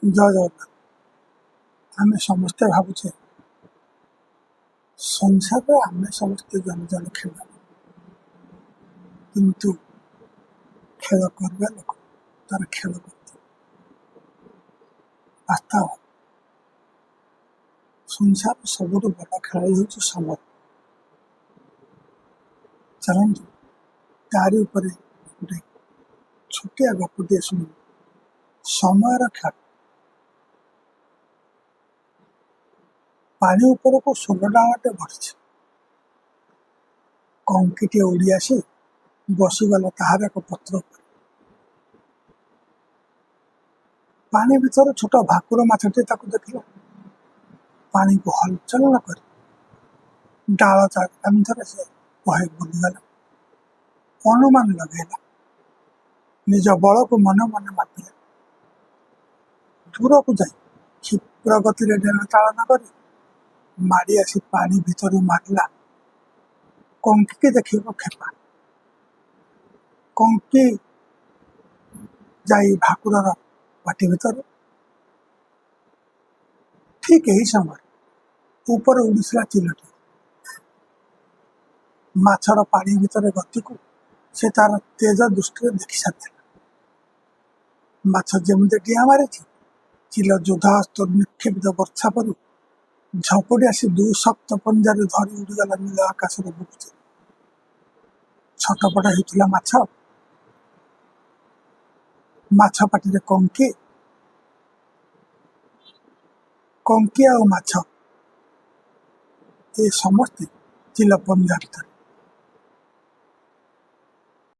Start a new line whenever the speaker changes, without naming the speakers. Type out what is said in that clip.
ଜୟ ଜଗନ୍ନାଥ। ଆମେ ସମସ୍ତେ ଭାବୁଛେ ସଂସାରରେ ଆମେ ସମସ୍ତେ ଜଣେ ଜଣେ ଖେଳାଳି, କିନ୍ତୁ ଖେଳ କରିବା ଲୋକ ତାର ଖେଳ କରୁଛି। ବାସ୍ତବ ସଂସାର ସବୁଠୁ ବଡ଼ ଖେଳାଳି ହେଉଛି ସମୟ। ଚାଲନ୍ତୁ ତାରି ଉପରେ ଗୋଟେ ଛୋଟିଆ ଗପଟିଏ ଶୁଣିବୁ। ସମୟର ଖେଳ। ପାଣି ଉପରକୁ ସୋଲ ଡାଳଟେ ବଢ଼ିଛି। କଙ୍କିଟିଏ ଉଡ଼ି ଆସି ବସିଗଲା ତାହାର ଏକ ପତ୍ର ଉପରେ। ପାଣି ଭିତରେ ଛୋଟ ଭାକୁର ମାଛଟିଏ ତାକୁ ଦେଖିଲା। ପାଣିକୁ ହଲଚଲ ନ କରି ଡାଳ ଚାରିକାନ୍ଥରେ ସେ ବହେ ବୁଲିଗଲା। ଅନୁମାନ ଲଗେଇଲା, ନିଜ ବଳକୁ ମନେ ମନେ ମାପିଲା। ଦୂରକୁ ଯାଇ କ୍ଷିପ୍ର ଗତିରେ ଡେଣା ଚାଳନ କରି ମାଡ଼ି ଆସି ପାଣି ଭିତରୁ ମାରିଲା କଙ୍କିକି ଦେଖିବାକୁ ଖେପା। କଙ୍କି ଯାଇ ଭାକୁରର ପାଟି ଭିତରେ। ଠିକ୍ ଏହି ସମୟରେ ଉପରେ ଉଡ଼ିଥିଲା ଚିଲଟି। ମାଛର ପାଣି ଭିତରେ ଗତିକୁ ସେ ତାର ତେଜ ଦୃଷ୍ଟିରେ ଦେଖି ସାରିଥିଲା। ମାଛ ଯେମିତି ଡିଆଁ ମାରିଛି, ଚିଲ ଯୋଦ୍ଧାହସ୍ତ ନିକ୍ଷେପିତ ବର୍ଷା ପରି ଝପଟି ଆସି ଦୁଇ ଶକ୍ତ ପଞ୍ଜାରେ ଧରି ଉଡ଼ିଗଲା ନୀଳ ଆକାଶରେ ବୁଲୁଛି। ଛଟପଟ ହେଉଥିଲା ମାଛ। ମାଛ ପାଟିରେ କଙ୍କି, କଙ୍କି ଆଉ ମାଛ ଏ ସମସ୍ତେ ଚିଲ ପଞ୍ଜା ଭିତରେ।